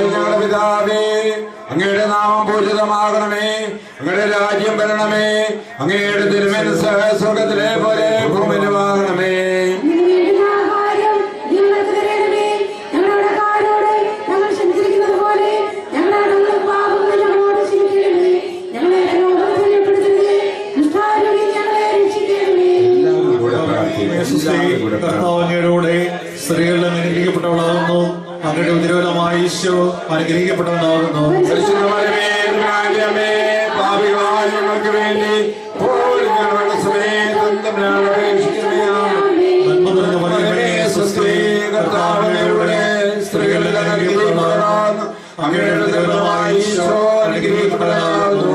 ഞങ്ങളുടെ പിതാവേ, അങ്ങയുടെ നാമം പൂജിതമാകണമേ, അങ്ങയുടെ രാജ്യം വരണമേ, അങ്ങയുടെ തിരുമനസ്സ് സ്വർഗ്ഗത്തിലെ പോലെ ഭൂമിയിലുമാകണമേ. കർത്താവിനോടെ സ്ത്രീകളിൽ അനുഗ്രഹിക്കപ്പെട്ടവളാകുന്നു, അങ്ങയുടെ ഉദരഫലമായ ഈശോ അനുഗ്രഹിക്കപ്പെട്ടവനാകുന്നു. ഞങ്ങൾക്ക് വേണ്ടി സ്ത്രീകളിൽ അനുഗ്രഹിക്കപ്പെട്ടവളാകുന്നു, അങ്ങയുടെ ഉദരഫലമായ ഈശോ അനുഗ്രഹിക്കപ്പെട്ടവനാകുന്നു.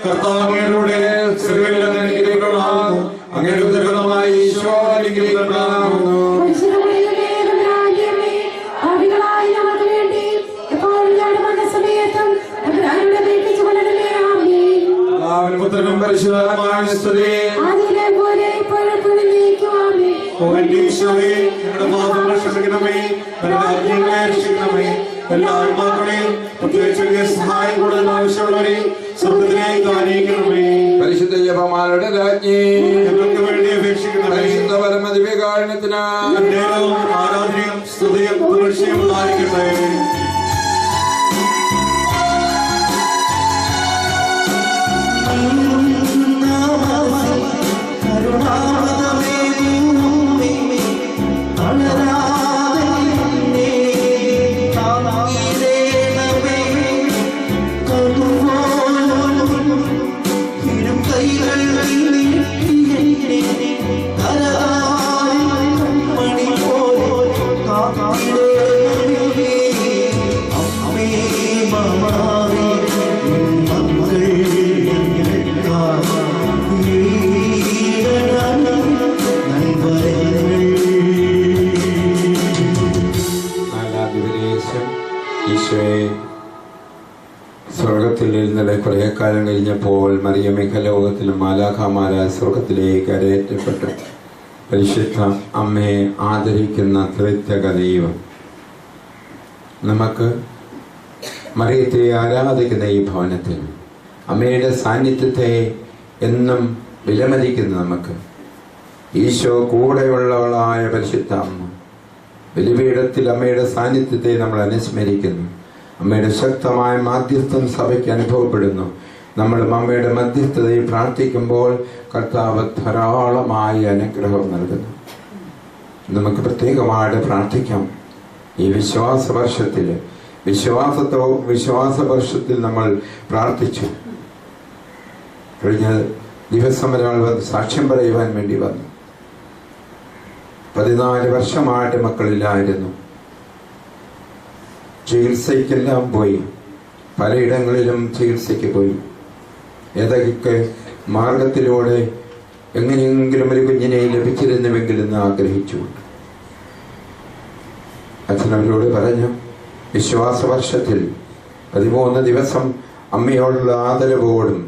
കർത്താവിനോടെ സ്ത്രീകളിൽ അനുഗ്രഹിക്കപ്പെട്ടവളാകുന്നു, അങ്ങയുടെ ഉദരഫലമായ ഈശോ അനുഗ്രഹിക്കപ്പെട്ടവനാകുന്നു. അങ്ങയുടെ ഉദരഫലമായ ഈശോ അനുഗ്രഹിക്കപ്പെട്ടവനാകുന്നു. പരിശുദ്ധ ജപമാലയുടെ രാജ്ഞി, ഞങ്ങൾക്ക് വേണ്ടി അപേക്ഷിക്കണമേ. പരിശുദ്ധ പരമദിവ്യകാരുണ്യത്തിന് ആരാധനയും സ്തുതിയും പുകഴ്ചയും ഉണ്ടായിരിക്കട്ടെ. സ്വർഗത്തിൽ ഇന്നലെ കുറേ കാലം കഴിഞ്ഞപ്പോൾ മറിയമിക ലോകത്തിലും മാലാഖമാരായ സ്വർഗത്തിലേക്ക് കരയേറ്റപ്പെട്ട് പരിശുദ്ധ അമ്മയെ ആദരിക്കുന്ന ത്രിത്വക ദൈവം നമുക്ക് മറിയത്തെ ആരാധിക്കുന്ന ഈ ഭവനത്തിൽ അമ്മയുടെ സാന്നിധ്യത്തെ എന്നും വിലമതിക്കുന്ന നമുക്ക് ഈശോ കൂടെയുള്ളവളായ പരിശുദ്ധ അമ്മ ബലിപീഠത്തിൽ അമ്മയുടെ സാന്നിധ്യത്തെ നമ്മൾ അനുസ്മരിക്കുന്നു. അമ്മയുടെ ശക്തമായ മാധ്യസ്ഥം സഭയ്ക്ക് അനുഭവപ്പെടുന്നു. നമ്മൾ അമ്മയുടെ മധ്യസ്ഥതയിൽ പ്രാർത്ഥിക്കുമ്പോൾ കർത്താവ് ധാരാളമായ അനുഗ്രഹം നൽകുന്നു. നമുക്ക് പ്രത്യേകമായിട്ട് പ്രാർത്ഥിക്കാം. ഈ വിശ്വാസ വർഷത്തിൽ നമ്മൾ പ്രാർത്ഥിച്ചു. കഴിഞ്ഞ ദിവസം ഒരാൾ വന്ന് സാക്ഷ്യം പറയുവാൻ വേണ്ടി വന്നു. 14 വർഷമായിട്ട് മക്കളില്ലായിരുന്നു. ചികിത്സയ്ക്കെല്ലാം പോയി, പലയിടങ്ങളിലും ചികിത്സയ്ക്ക് പോയി. ഏതൊക്കെ മാർഗത്തിലൂടെ എങ്ങനെയെങ്കിലും ഒരു കുഞ്ഞിനെ ലഭിച്ചിരുന്നുവെങ്കിലെന്ന് ആഗ്രഹിച്ചു. അച്ഛനവരോട് പറഞ്ഞു, വിശ്വാസ വർഷത്തിൽ 13 ദിവസം അമ്മയോടുള്ള ആദരവോടും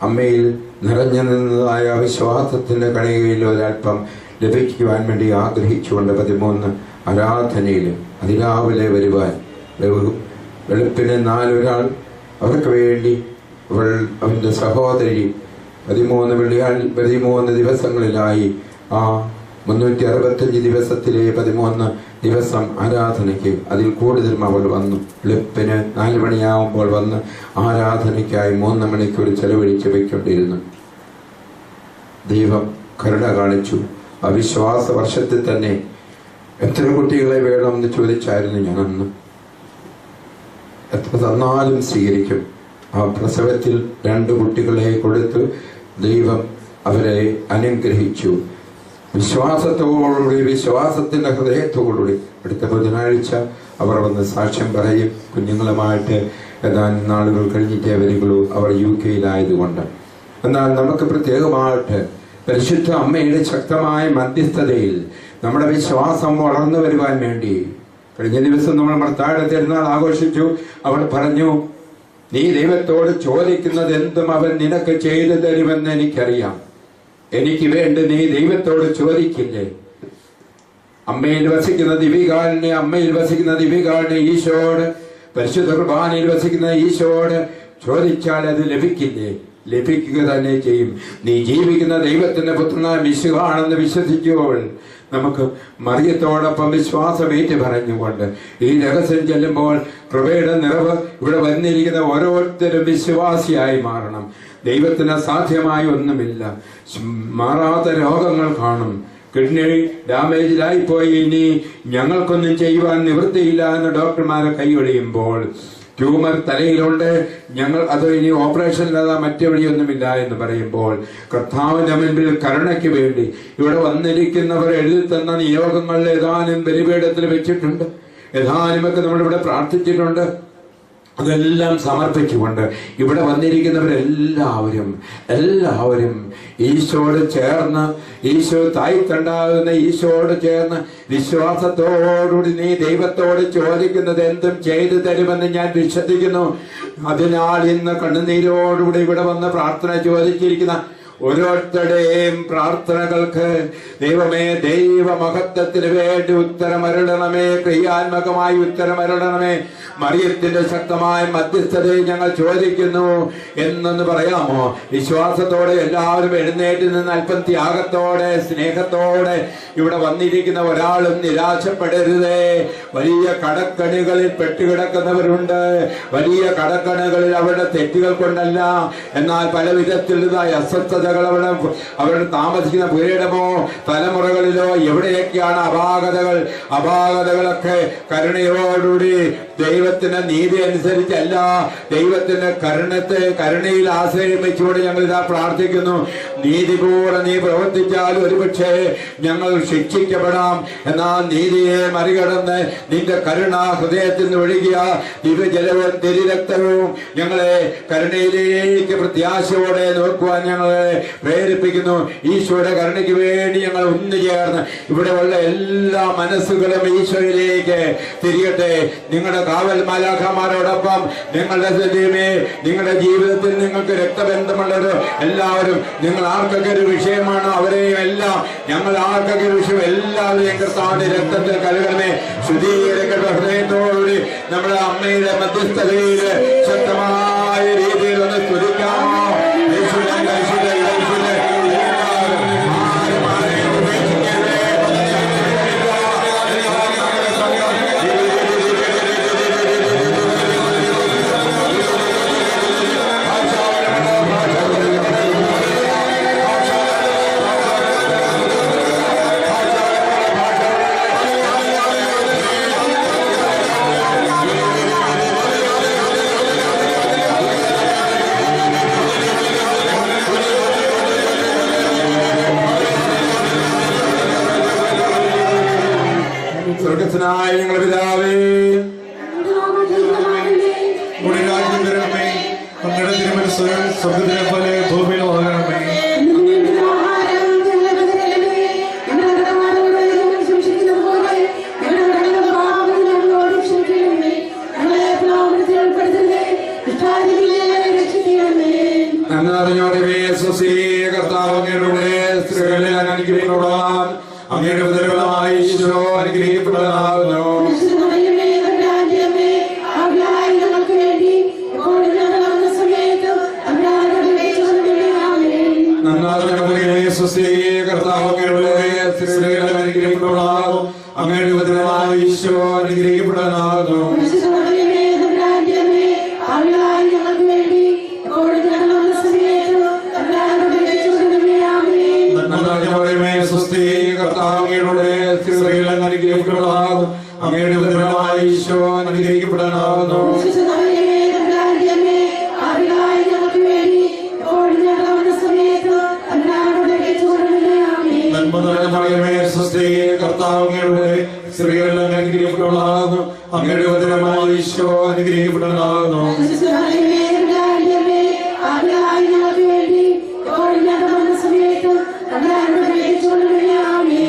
അമ്മയിൽ നിറഞ്ഞു നിന്നതായ വിശ്വാസത്തിന്റെ കണികയിൽ ഒരൽപ്പം ലഭിക്കുവാൻ വേണ്ടി ആഗ്രഹിച്ചുകൊണ്ട് 13 ആരാധനയിൽ അതിരാവിലെ വരുവാൻ വെളുപ്പിന് 4 ഒരാൾ അവർക്ക് വേണ്ടി അവൻ്റെ സഹോദരി 13 ദിവസങ്ങളിലായി ആ 365 ദിവസത്തിലെ 13 ദിവസം ആരാധനയ്ക്ക് അതിൽ കൂടുതലും അവൾ വന്നു. വെളുപ്പിന് 4 മണിയാവുമ്പോൾ വന്ന് ആരാധനയ്ക്കായി 3 മണിക്കൂർ ചെലവഴിച്ച് വയ്ക്കൊണ്ടിരുന്നു. ദൈവം കരുണ കാണിച്ചു. അവിശ്വാസ വർഷത്തിൽ തന്നെ എത്ര കുട്ടികളെ വേണമെന്ന് ചോദിച്ചായിരുന്നു ഞാൻ അന്ന്. എത്ര തന്നാലും സ്വീകരിക്കും. ആ പ്രസവത്തിൽ 2 കുട്ടികളെ കൊടുത്ത് ദൈവം അവരെ അനുഗ്രഹിച്ചു. വിശ്വാസത്തോടുകൂടി, വിശ്വാസത്തിന്റെ ഹൃദയത്തോടുകൂടി അടുത്ത ബുധനാഴ്ച അവർ വന്ന് സാക്ഷ്യം പറയും. കുഞ്ഞുങ്ങളുമായിട്ട് ഏതാനും നാളുകൾ കഴിഞ്ഞിട്ടേ വരികയുള്ളൂ, അവർ UK യിലായതുകൊണ്ട്. എന്നാൽ നമുക്ക് പ്രത്യേകമായിട്ട് പരിശുദ്ധ അമ്മയുടെ ശക്തമായ മധ്യസ്ഥതയിൽ നമ്മുടെ വിശ്വാസം വളർന്നു വരുവാൻ വേണ്ടി കഴിഞ്ഞ ദിവസം നമ്മൾ ഭർത്താവിന്റെ തിരുനാൾ ആഘോഷിച്ചു. അവൾ പറഞ്ഞു, നീ ദൈവത്തോട് ചോദിക്കുന്നത് എന്തും അവൻ നിനക്ക് ചെയ്തു തരുമെന്ന് എനിക്കറിയാം. എനിക്ക് വേണ്ടി നീ ദൈവത്തോട് ചോദിക്കില്ലേ? അമ്മയിൽ വസിക്കുന്ന ദിവികാരനെ ഈശോട്, പരിശുദ്ധ കുർബാനയിൽ വസിക്കുന്ന ഈശോട് ചോദിച്ചാൽ അത് ലഭിക്കില്ലേ? ലഭിക്കുക തന്നെ ചെയ്യും. നീ ജീവിക്കുന്ന ദൈവത്തിന്റെ പുത്രനായ മിശിഹാണെന്ന് വിശ്വസിക്കുമ്പോൾ നമുക്ക് മറിയത്തോടൊപ്പം വിശ്വാസമേറ്റ് പറഞ്ഞുകൊണ്ട് ഈ രഹസ്യം ചെല്ലുമ്പോൾ കൃപയുടെ നിറവ് ഇവിടെ വന്നിരിക്കുന്ന ഓരോരുത്തരും വിശ്വാസിയായി മാറണം. ദൈവത്തിന് അസാധ്യമായി ഒന്നുമില്ല. മാറാത്ത രോഗങ്ങൾ കാണും. കിഡ്നി ഡാമേജിലായിപ്പോയി, ഇനി ഞങ്ങൾക്കൊന്നും ചെയ്യുവാൻ നിവൃത്തിയില്ല എന്ന് ഡോക്ടർമാരെ കൈയൊഴിയുമ്പോൾ, ട്യൂമർ തലയിലുണ്ട്, ഞങ്ങൾ അത് ഇനി ഓപ്പറേഷൻ ഇല്ലാതെ മറ്റെവിടെയൊന്നുമില്ല എന്ന് പറയുമ്പോൾ, കർത്താവിന്റെ മുൻപിൽ കരുണയ്ക്ക് വേണ്ടി ഇവിടെ വന്നിരിക്കുന്നവർ എഴുതി തന്ന നിയോഗങ്ങൾ ഏതാനും ബലിപീഠത്തിൽ വെച്ചിട്ടുണ്ട്. ഏതാനുമൊക്കെ നമ്മളിവിടെ പ്രാർത്ഥിച്ചിട്ടുണ്ട്. അതെല്ലാം സമർപ്പിച്ചുകൊണ്ട് ഇവിടെ വന്നിരിക്കുന്നവരെല്ലാവരും ഈശോട് ചേർന്ന്, ഈശോ തായ്തണ്ടാകുന്ന ഈശോട് ചേർന്ന് വിശ്വാസത്തോടുകൂടി നീ ദൈവത്തോട് ചോദിക്കുന്നത് എന്തും ചെയ്തു തരുമെന്ന് ഞാൻ വിശ്വസിക്കുന്നു. അതിനാൽ ഇന്ന് കണ്ണുനീരോടുകൂടി ഇവിടെ വന്ന് പ്രാർത്ഥന ചോദിച്ചിരിക്കുന്ന ഓരോരുത്തരുടെയും പ്രാർത്ഥനകൾക്ക് ദൈവമേ, ദൈവമഹത്വത്തിന് വേണ്ടി ഉത്തരമരുളണമേ, ക്രിയാത്മകമായി ഉത്തരമരുളണമേ. മറിയത്തിന്റെ ശക്തമായ മധ്യസ്ഥതയെ ഞങ്ങൾ ചോദിക്കുന്നു എന്നൊന്ന് പറയാമോ? വിശ്വാസത്തോടെ എല്ലാവരും എഴുന്നേറ്റ് നിന്ന് അല്പം ത്യാഗത്തോടെ, സ്നേഹത്തോടെ ഇവിടെ വന്നിരിക്കുന്ന ഒരാളും നിരാശപ്പെടരുതേ. വലിയ കടക്കണികളിൽ പെട്ടുകിടക്കുന്നവരുണ്ട്. വലിയ കടക്കണികളിൽ അവരുടെ തെറ്റുകൾ കൊണ്ടല്ല, എന്നാൽ പല വിധത്തിലുള്ളതായ അസ്വസ്ഥതകൾ അവരുടെ താമസിക്കുന്ന പുരയിടമോ തലമുറകളിലോ എവിടെയൊക്കെയാണ് അപാകതകളൊക്കെ കരുണയോടുകൂടി ദൈവത്തിന്റെ നീതി അനുസരിച്ചല്ല, ദൈവത്തിന്റെ കരുണയിൽ ആശ്രയിച്ചുകൊണ്ട് ഞങ്ങൾ ഇതാ പ്രാർത്ഥിക്കുന്നു. നീതിപൂർവ്വം നീ പ്രവർത്തിച്ചാൽ ഒരുപക്ഷെ ഞങ്ങൾ ശിക്ഷിക്കപ്പെടാം. എന്നാൽ നീതിയെ മറികടന്ന് നിന്റെ കരുണ ഹൃദയത്തിൽ നിന്ന് ഒഴുകിയ ദിവ്യജലവും തിരുരക്തവും ഞങ്ങളെ കരുണയിലേക്ക് പ്രത്യാശയോടെ നോക്കുവാൻ ഞങ്ങളെ പ്രേരിപ്പിക്കുന്നു. ഈശോയുടെ കരുണയ്ക്ക് വേണ്ടി ഞങ്ങൾ ഒന്നുചേർന്ന് ഇവിടെ ഉള്ള എല്ലാ മനസ്സുകളും ഈശോയിലേക്ക് തിരിയട്ടെ. നിങ്ങളുടെ കാവൽ മാലാഖമാരോടൊപ്പം നിങ്ങളുടെ ജീവിതത്തിൽ നിങ്ങൾക്ക് രക്തബന്ധമുള്ളത് എല്ലാവരും, നിങ്ങൾ ആർക്കൊക്കെ ഒരു വിഷയമാണോ അവരെയും എല്ലാം, ഞങ്ങൾ ആർക്കൊക്കെ ഒരു വിഷയം എല്ലാവരെയും കർത്താവിന്റെ രക്തത്തിൽ കഴുകണമേ. ശുദ്ധീകരിക്കട്ടെ. ഹൃദയത്തോടുകൂടി നമ്മുടെ അമ്മയുടെ മധ്യസ്ഥതയിൽ ശക്തമായ രീതിയിൽ ഒന്ന് സ്തുതിക്കാമോ? സ്വർഗസ്ഥനായ ഞങ്ങളുടെ പിതാവേ, അങ്ങയുടെ രാജ്യം വരണമേ. അങ്ങയുടെ തിരുമനസ്സ് സ്വർഗ്ഗത്തിലെ പോലെ ഭൂമിയിലും ആകണമേ. കർത്താവ് അങ്ങയുടെ സ്ത്രീകളിൽ അനുഗ്രഹിക്കപ്പെടാം. അങ്ങയുടെ ഉദരഫലമായ ഈശോ അനുഗ്രഹിക്കപ്പെടാവുന്നു. കർത്താവ് അങ്ങയുടെ സ്ത്രീകളിൽ അനുഗ്രഹിക്കപ്പെടാം. അങ്ങയുടെ ഉദരഫലമായ ഈശോ അനുഗ്രഹിക്കപ്പെടാവുന്നു. കർത്താവങ്ങളുടെ സ്ത്രീകളിൽ അനുഗ്രഹിക്കപ്പെടാം. അങ്ങയുടെ ഉദരഫലമായ ഈശോ അനുഗ്രഹിക്കപ്പെടാവുന്നു. നന്മ നിറഞ്ഞ മറിയമേ സ്വസ്തി, കർത്താവങ്ങളുടെ സ്ത്രീകളിൽ അനുഗ്രഹിക്കപ്പെടാം. അങ്ങയുടെ ഉദരഫലമായ ഈശോ അനുഗ്രഹിക്കപ്പെടാവുന്നു.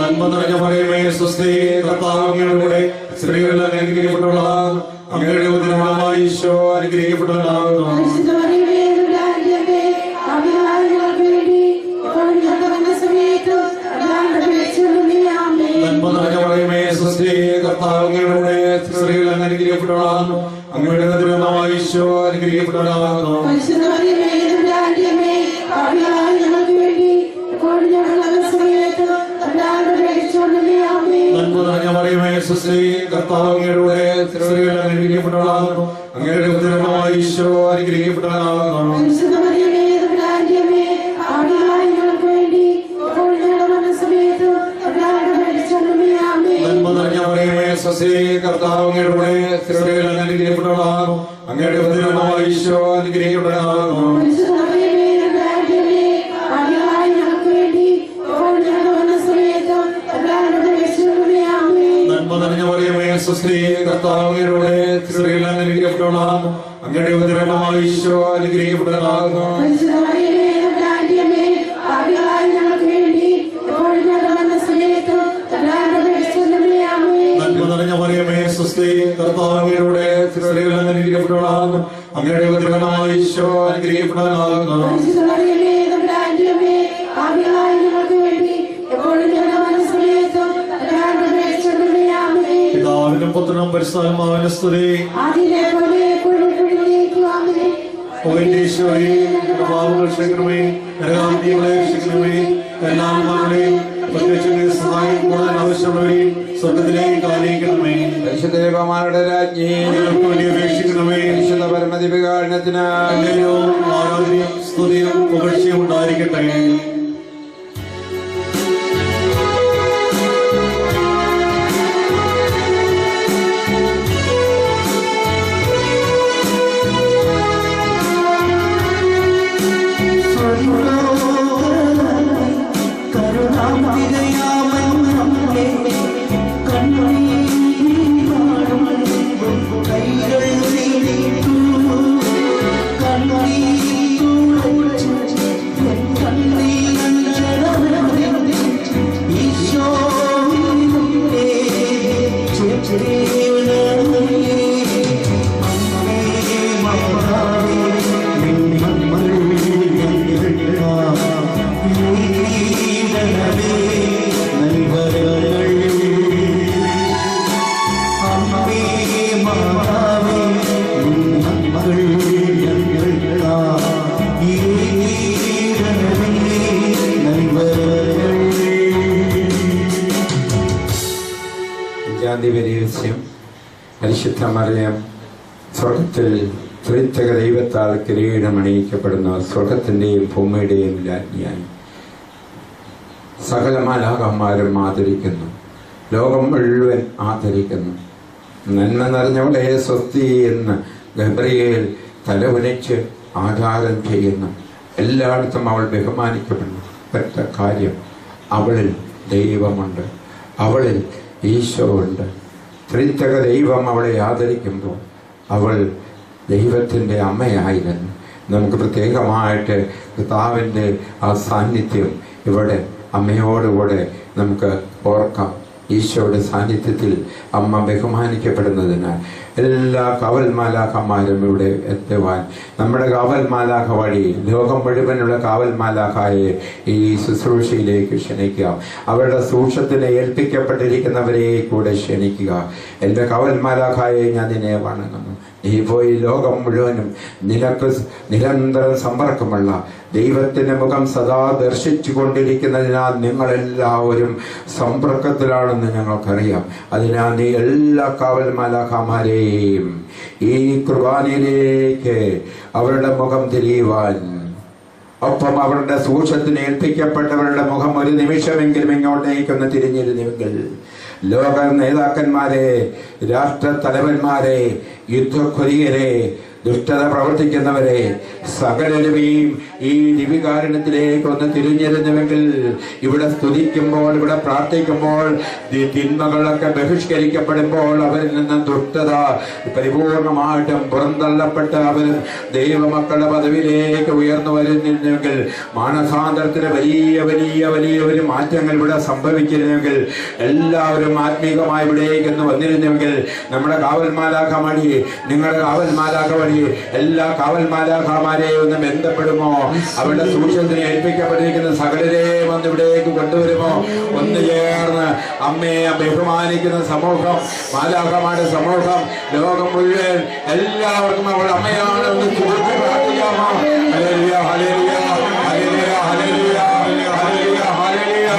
നന്മ നിറഞ്ഞ മറിയമേ സ്വസ്തി, കർത്താവങ്ങളുടെ സ്ത്രീകളിൽ അനുഗ്രഹിക്കപ്പെടാം. അങ്ങയുടെ ഉദരഫലമായ ഈശോ അനുഗ്രഹിക്കപ്പെടാവുന്നു. നന്മ നിറഞ്ഞ മറിയമേ സ്വസ്തി, കർത്താവങ്ങളുടെ സ്ത്രീകളിൽ അനുഗ്രഹിക്കപ്പെടാം. അങ്ങയുടെ ഉദരഫലമായ ഈശോ അനുഗ്രഹിക്കപ്പെടാവുന്നു. നന്മ നിറഞ്ഞ മറിയമേ സ്വസ്തി, കർത്താവങ്ങളുടെ സ്ത്രീകളിൽ അനുഗ്രഹിക്കപ്പെടാം. അങ്ങയുടെ ഉദരഫലമായ ഈശോ അനുഗ്രഹിക്കപ്പെടാവുന്നു. നന്മ നിറഞ്ഞ മറിയമേ സ്വസ്തി, കർത്താവങ്ങളുടെ സ്ത്രീകളിൽ അനുഗ്രഹിക്കപ്പെടാം. അങ്ങയുടെ ഉദരഫലമായ ഈശോ അനുഗ്രഹിക്കപ്പെടാവുന്നു. നന്മ നിറഞ്ഞ മറിയമേ സ്വസ്തി, കർത്താവങ്ങളുടെ സ്ത്രീകളിൽ അനുഗ്രഹിക്കപ്പെടാം. അങ്ങയുടെ ഉദരഫലമായ ഈശോ അനുഗ്രഹിക്കപ്പെടാവുന്നു. നന്മ നിറഞ്ഞ മറിയമേ സ്വസ്തി, കർത്താവങ്ങളുടെ സ്ത്രീകളിൽ അനുഗ്രഹിക്കപ്പെടാം. അങ്ങയുടെ ഉദരഫലമായ ഈശോ അനുഗ്രഹിക്കപ്പെടാവുന്നു. പിതാവിനും പുത്രനും പരിശുദ്ധാത്മാവിനും സ്തുതി. പാപങ്ങൾ ക്ഷമിക്കണമേ, നരകാന്തികളെ രക്ഷിക്കണമേ. എല്ലാ ആത്മാക്കളെയും പ്രത്യേകിച്ച് സഹായം കൂടുതൽ ആവശ്യമുള്ളവരെയും സ്വർഗത്തിലേക്ക് ആനയിക്കണമേ. പരിശുദ്ധദേവന്മാരുടെ രാജ്ഞി ഞങ്ങൾക്ക് വേണ്ടി അപേക്ഷിക്കണമേ. പരിശുദ്ധ പരമദിവ്യകാരുണ്യത്തിന് ആരാധനയും സ്തുതിയും പുകഴ്ചയും ഉണ്ടായിരിക്കട്ടെ. പരിശുദ്ധ മറിയം സ്വർഗത്തിൽ ത്രിത്വക ദൈവത്താൽ കിരീടമണിയിക്കപ്പെടുന്ന സ്വർഗത്തിന്റെയും ഭൂമിയുടെയും രാജ്ഞിയായി സകല മാലാഖമാരും ആദരിക്കുന്നു. ലോകം മുഴുവൻ ആദരിക്കുന്നു. നന്മ നിറഞ്ഞവളെ സ്വസ്തി എന്ന് ഗബ്രിയേൽ തലകുനിച്ച് ആധാരം ചെയ്യുന്നു. എല്ലായിടത്തും അവൾ ബഹുമാനിക്കപ്പെടുന്നു. ഒറ്റ കാര്യം, അവളിൽ ദൈവമുണ്ട്, അവളിൽ ഈശോ ഉണ്ട്. ത്രിത്വക ദൈവം അവളെ ആദരിക്കുമ്പോൾ അവൾ ദൈവത്തിൻ്റെ അമ്മയായിരുന്നു. നമുക്ക് പ്രത്യേകമായിട്ട് കർത്താവിൻ്റെ ആ സാന്നിധ്യം ഇവിടെ അമ്മയോടുകൂടെ നമുക്ക് ഓർക്കാം. ഈശോയുടെ സാന്നിധ്യത്തിൽ അമ്മ ബഹുമാനിക്കപ്പെടുന്നതിനാൽ എല്ലാ കാവൽ മാലാഖമാരും ഇവിടെ എത്തുവാൻ നമ്മുടെ കാവൽ മാലാഖ വഴി ലോകം മുഴുവനുള്ള കാവൽ മാലാഖയെ ഈ ശുശ്രൂഷയിലേക്ക് ക്ഷണിക്കുക. അവരുടെ സൂക്ഷത്തിന് ഏൽപ്പിക്കപ്പെട്ടിരിക്കുന്നവരെ കൂടെ ക്ഷണിക്കുക. എൻ്റെ കാവൽ മാലാഖയെ ഞാൻ നിന്നെ വണങ്ങുന്നു. നീ പോയി ലോകം മുഴുവനും നിനക്ക് നിരന്തരം സമ്പർക്കമുള്ള ദൈവത്തിൻ്റെ മുഖം സദാ ദർശിച്ചു കൊണ്ടിരിക്കുന്നതിനാൽ നിങ്ങളെല്ലാവരും സമ്പർക്കത്തിലാണെന്ന് ഞങ്ങൾക്കറിയാം. അതിനാൽ നീ എല്ലാ കാവൽ മാലാഖമാരെയും ഈ കുർബാനയിലേക്ക് അവരുടെ മുഖം തിരിയുവാൻ, ഒപ്പം അവരുടെ സൂക്ഷത്തിന് ഏൽപ്പിക്കപ്പെട്ടവരുടെ മുഖം ഒരു നിമിഷമെങ്കിലും ഇങ്ങോട്ടേക്കൊന്ന് തിരിഞ്ഞിരുന്നുവെങ്കിൽ ലോക നേതാക്കന്മാരെ, രാഷ്ട്ര തലവന്മാരെ, യുദ്ധക്കൊരിയരെ, ദുഷ്ടത പ്രവർത്തിക്കുന്നവരെ സകലരുമേയും ഈ ദിവികാരണത്തിലേക്ക് ഒന്ന് തിരിഞ്ഞിരുന്നുവെങ്കിൽ ഇവിടെ സ്തുതിക്കുമ്പോൾ, ഇവിടെ പ്രാർത്ഥിക്കുമ്പോൾ, തിന്മകളൊക്കെ ബഹിഷ്കരിക്കപ്പെടുമ്പോൾ അവരിൽ നിന്ന് ദുഷ്ടത പരിപൂർണമായിട്ടും പുറന്തള്ളപ്പെട്ട് അവർ ദൈവമക്കളുടെ പദവിയിലേക്ക് ഉയർന്നു വരുന്നിരുന്നെങ്കിൽ, മാനസാന്തരത്തിന് വലിയ വലിയ വലിയ ഒരു മാറ്റങ്ങൾ ഇവിടെ സംഭവിച്ചിരുന്നെങ്കിൽ, എല്ലാവരും ആത്മീകമായി ഇവിടേക്കൊന്ന് വന്നിരുന്നെങ്കിൽ, നമ്മുടെ കാവൽ മാലാഖ വഴി, നിങ്ങളുടെ കാവൽ മാലാഖ വഴി എല്ലാ കാവൽ മാലാഖമാരെയും ഒന്ന് ബന്ധപ്പെടുമോ? അവരുടെ സൂക്ഷ്മത്തിന് ഏൽപ്പിക്കപ്പെട്ടിരിക്കുന്ന സകലരെ വന്ന് ഇവിടേക്ക് കൊണ്ടുവരുമോ? ഒന്ന് ചേർന്ന് അമ്മയെ ബഹുമാനിക്കുന്ന സമൂഹം, മാലാഖമാരുടെ സമൂഹം, ലോകം മുഴുവൻ എല്ലാവർക്കും അവൾ അമ്മയാണ് ഒന്ന് ചോദിച്ച് പ്രാർത്ഥിക്കാമോ? Hallelujah, hallelujah, hallelujah, hallelujah, hallelujah, hallelujah.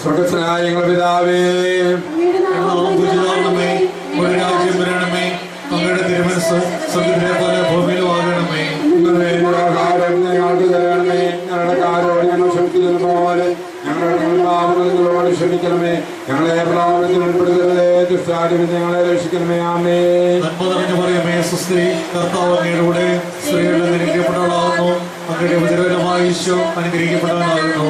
സ്വർഗ്ഗസ്ഥനായ ഞങ്ങളുടെ പിതാവേ, ഒരു രാജ്യം വരണമേ, അങ്ങയുടെ തിരുമനസ്സ് സ്വർഗ്ഗത്തിലെ പോലെ ഭൂമിയിലും ആകണമേ. ആഹാരം ഞങ്ങൾക്ക് തരണമേ. ഞങ്ങളുടെ കാരോട് ഞങ്ങൾ ക്ഷമിക്കുന്നത് പോലെ ഞങ്ങളുടെ പാപങ്ങളോട് ക്ഷമിക്കണമേ. ഞങ്ങളെ പ്രലോഭനത്തിൽ ഉൾപ്പെടുത്തരുതേ, ദുഷ്ടാരിൽ ഞങ്ങളെ രക്ഷിക്കണമേ. ആമേൻ. നന്മ നിറഞ്ഞു പറയുമേ സുസ്ത്രീ, കർത്താവ് അങ്ങയുടെ കൂടെ സ്ത്രീകളുടെ അനുഗ്രഹിക്കപ്പെട്ടവളാകുന്നു. അങ്ങയുടെ ഉദരഫലമായ ഈശോ അനുഗ്രഹിക്കപ്പെട്ടവനാകുന്നു.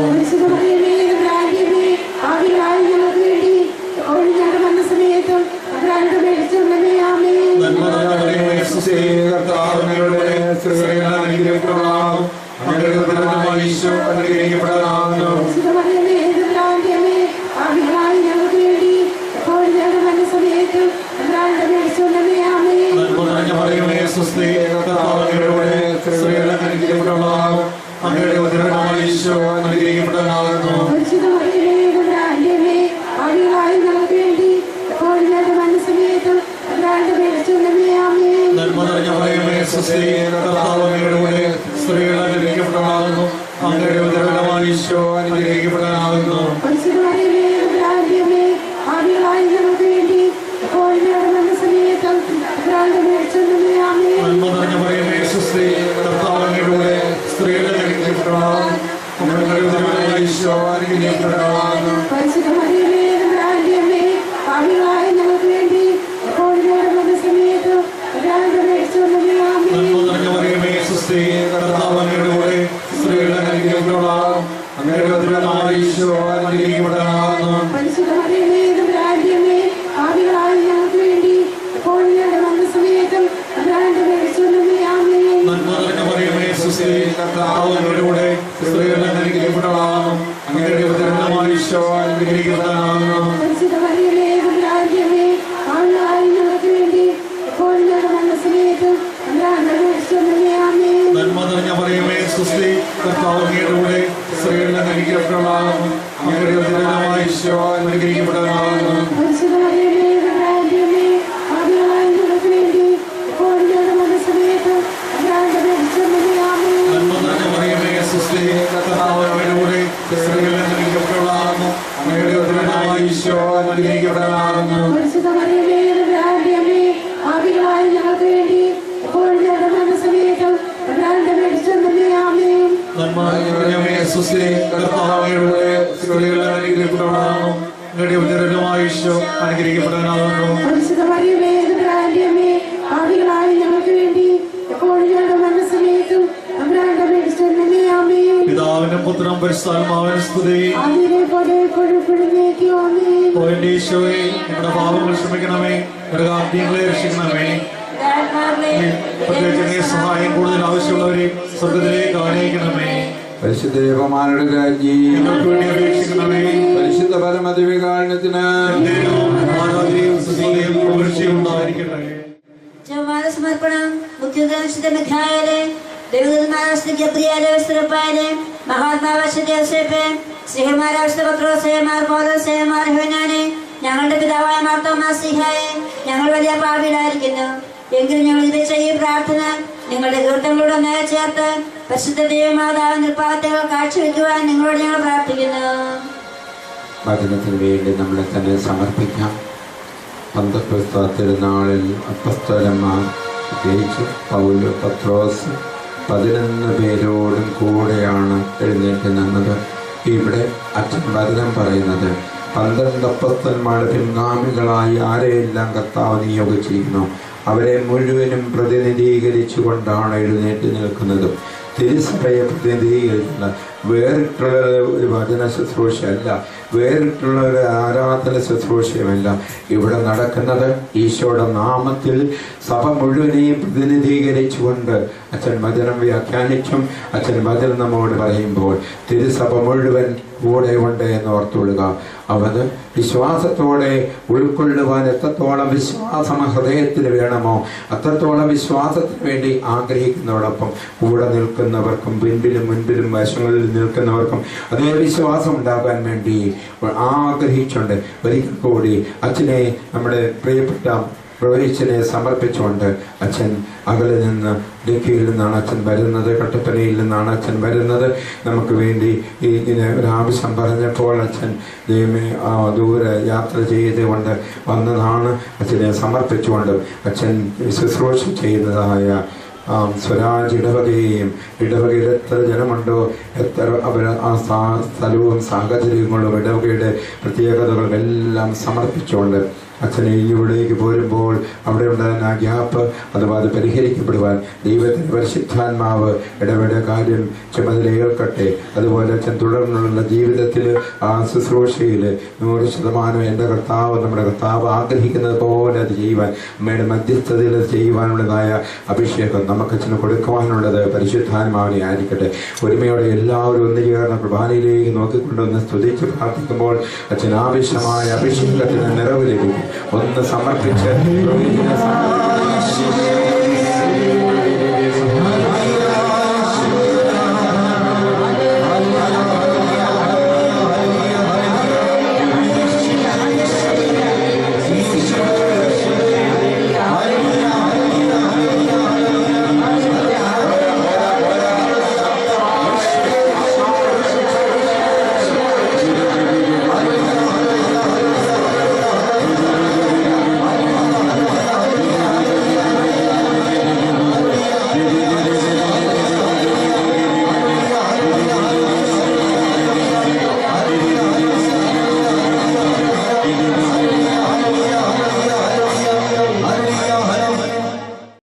പരിശുദ്ധ മറിയമേ, തമ്പുരാന്റെ അമ്മേ, പാപികളായ ഞങ്ങൾക്ക് വേണ്ടി സുസ്തി കർത്താവ് അങ്ങയുടെ കൂടെ സ്ത്രീകൾ അനുഗ്രഹിക്കപ്പെട്ടവളാകുന്നു അങ്ങയുടെ ഉദരഫലമായ ഈശോ അനുഗ്രഹിക്കപ്പെടാനാകുന്നു. നന്മ നിറഞ്ഞ മറിയമേ സുസ്തി കർത്താവ് അങ്ങയുടെ കൂടെ സ്ത്രീകൾ അനുഗ്രഹിക്കപ്പെട്ടവളാകുന്നു അങ്ങയുടെ ഉദരഫലമായ ഈശോ അനുഗ്രഹിക്കപ്പെടാനാകുന്നു. നന്മ നിറഞ്ഞ മറിയമേ സുസ്തി കർത്താവ് അങ്ങയുടെ കൂടെ സ്ത്രീകൾ അനുഗ്രഹിക്കപ്പെട്ടവളാകുന്നു അങ്ങയുടെ ഉദരഫലമായ ഈശോ അനുഗ്രഹിക്കപ്പെടാനാകുന്നു. നന്മ നിറഞ്ഞ മറിയമേ സുസ്തി കർത്താവ് അങ്ങയുടെ കൂടെ സ്ത്രീകൾ അനുഗ്രഹിക്കപ്പെട്ടവളാകുന്നു അങ്ങയുടെ ഉദരഫലമായ ഈശോ അനുഗ്രഹിക്കപ്പെടാനാകുന്നു. നന്മ നിറഞ്ഞ മറിയമേ സുസ്തി കർത്താവ് അങ്ങയുടെ കൂടെ സ്ത്രീകൾ അനുഗ്രഹിക്കപ്പെട്ടവളാകുന്നു അങ്ങയുടെ ഉദരഫലമായ ഈശോ അനുഗ്രഹിക്കപ്പെടാനാകുന്നു. നന്മ നിറഞ്ഞ മറിയമേ സുസ്തി കർത്താവ് അങ്ങയുടെ കൂടെ സ്ത്രീകൾ അനുഗ്രഹിക്കപ്പെട്ടവളാകുന്നു അങ്ങയുടെ ഉദരഫലമായ ഈശോ അനുഗ്രഹിക്കപ്പെടാനാകുന്നു. നന്മ നിറഞ്ഞ സുസ്തി കർത്താവ് അങ്ങയുടെ കൂടെ സ്ത്രീകൾ അനുഗ്രഹിക്കപ്പെട്ടവളാകുന്നു അങ്ങയുടെ ഉദരഫലമായ ഈശോ അനുഗ്രഹിക്കപ്പെടാനാകുന്നു. പിതാവിനും പുത്രനും പരിശുദ്ധാത്മാവിനും സ്തുതി. ഓ എന്റെ ഈശോയെ ഞങ്ങളുടെ പാപങ്ങൾ ക്ഷമിക്കണമേ ഞങ്ങളുടെ ആദ്യങ്ങളെ രക്ഷിക്കണമേ. പ്രത്യേകിച്ച് സഹായം കൂടുതൽ ആവശ്യമുള്ളവരെ സ്വർഗ്ഗത്തിലേക്ക് ആനയിക്കണമേ. പരിശുദ്ധ ദേവന്മാരുടെ രാജ്ഞി ഞങ്ങൾക്ക് വേണ്ടി അപേക്ഷിക്കണമേ. പരിശുദ്ധ പരമദിവ്യകാരുണ്യത്തിന് ഉണ്ടായിരിക്കട്ടെ. സമർപ്പണം മുഖ്യദർശിത മിഖായലെ ദേവദൂതന്മാരാവശ്യ ഗബ്രിയേലെ വിസ്തരപ്പായലെ മഹാത്മാവാശ്യ യോസേപ്പെ ശ്രീഹന്മാരാവശ്യ പത്രോസേ മാർ പൗലോസേ മാർ യോഹന്നാനെ ഞങ്ങളുടെ പിതാവായ മാർത്തോമാസിഹായെ ഞങ്ങൾ വലിയ പാപികളായിരിക്കുന്നു എങ്കിലും ഞങ്ങൾ ഇത് ഈ പ്രാർത്ഥന നിങ്ങളുടെ കീർത്തനങ്ങളോട് നേരെ ചേർത്ത് പരിശുദ്ധ ദൈവമാതാവ് നിർപ്പാദങ്ങൾ കാഴ്ചവെക്കുവാൻ നിങ്ങളോട് ഞങ്ങൾ പ്രാർത്ഥിക്കുന്നു. വചനത്തിന് വേണ്ടി നമ്മളെ തന്നെ സമർപ്പിക്കാം. പന്തക്കോസ്ത തിരുനാളിൽ അപ്പസ്തലന്മാർ പ്രത്യേകിച്ച് പൗല് പത്രോസ് 11 പേരോടും കൂടെയാണ് എഴുന്നേറ്റ് നിന്നത്. ഇവിടെ അച്ഛൻ വചനം പറയുന്നത് 12 അപ്പസ്തലന്മാരുടെ പിൻഗാമികളായി ആരെയെല്ലാം കർത്താവ് നിയോഗിച്ചിരിക്കുന്നു അവരെ മുഴുവനും പ്രതിനിധീകരിച്ചു കൊണ്ടാണ് എഴുന്നേറ്റ് നിൽക്കുന്നത്. തിരുസഭയെ പ്രതിനിധീകരിക്കുന്ന വേറിട്ടുള്ള ഒരു വചന ശുശ്രൂഷയല്ല, വേറിട്ടുള്ള ഒരു ആരാധന ശുശ്രൂഷയുമല്ല. ഇവിടെ നടക്കുന്നത് ഈശോയുടെ നാമത്തിൽ സഭ മുഴുവനെയും പ്രതിനിധീകരിച്ചുകൊണ്ട് അച്ഛൻ വചനം വ്യാഖ്യാനിച്ചും അച്ഛൻ വചനം നമ്മോട് പറയുമ്പോൾ തിരുസഭ മുഴുവൻ കൂടെ ഉണ്ട് എന്ന് ഓർത്തുകൊള്ളുക. അവത് വിശ്വാസത്തോടെ ഉൾക്കൊള്ളുവാൻ എത്രത്തോളം വിശ്വാസം ഹൃദയത്തിന് വേണമോ അത്രത്തോളം വിശ്വാസത്തിന് വേണ്ടി ആഗ്രഹിക്കുന്നതോടൊപ്പം കൂടെ നിൽക്കുന്നവർക്കും പിൻപിലും മുൻപിലും വശങ്ങളിൽ നിൽക്കുന്നവർക്കും അതേ വിശ്വാസം ഉണ്ടാകാൻ വേണ്ടി ആഗ്രഹിച്ചുകൊണ്ട് ഒരിക്കൽ കൂടി അച്ഛനെ നമ്മുടെ പ്രിയപ്പെട്ട പ്രവേശനെ സമർപ്പിച്ചുകൊണ്ട് അച്ഛൻ അകലെ നിന്ന് ഡൽഹിയിൽ നിന്നാണ് അച്ഛൻ വരുന്നത്, കട്ടപ്പനയിൽ നിന്നാണ് അച്ഛൻ വരുന്നത്. നമുക്ക് വേണ്ടി ഇങ്ങനെ ഒരാവശ്യം പറഞ്ഞപ്പോൾ അച്ഛൻ ദൂരെ യാത്ര ചെയ്തുകൊണ്ട് വന്നതാണ്. അച്ഛനെ സമർപ്പിച്ചുകൊണ്ട് അച്ഛൻ ശുശ്രൂഷ ചെയ്യുന്നതായ സ്വരാജ് ഇടവകയെയും ഇടവകയിൽ എത്ര ജനമുണ്ടോ എത്ര അവർ ആ സ്ഥലവും സാഹചര്യങ്ങളും ഇടവകയുടെ പ്രത്യേകതകളും എല്ലാം സമർപ്പിച്ചുകൊണ്ട് അച്ഛനെ ഇവിടേക്ക് പോരുമ്പോൾ അവിടെ ഉണ്ടായിരുന്ന ആ ഗ്യാപ്പ് അഥവാ അത് പരിഹരിക്കപ്പെടുവാൻ ദൈവത്തിൻ്റെ പരിശുദ്ധാത്മാവ് ഇടപെട കാര്യം ചുമതല ഏൽക്കട്ടെ. അതുപോലെ അച്ഛൻ തുടർന്നുള്ള ജീവിതത്തിൽ ആ ശുശ്രൂഷയിൽ 100% എൻ്റെ കർത്താവ് നമ്മുടെ കർത്താവ് ആഗ്രഹിക്കുന്നത് പോലെ അത് ചെയ്യുവാൻ അമ്മയുടെ മധ്യസ്ഥതയിൽ അത് ചെയ്യുവാനുള്ളതായ അഭിഷേകം നമുക്ക് അച്ഛന് കൊടുക്കുവാനുള്ളത് പരിശുദ്ധാത്മാവിനെ ആയിരിക്കട്ടെ. ഒരുമയോടെ എല്ലാവരും ഒന്ന് ചേർന്ന കുർബാനയിലേക്ക് നോക്കിക്കൊണ്ടൊന്ന് സ്തുതിച്ച് പ്രാർത്ഥിക്കുമ്പോൾ അച്ഛൻ ആവശ്യമായ അഭിഷേകത്തിന് നിറവ് ലഭിക്കും. ഒന്ന് സമർപ്പിച്ച്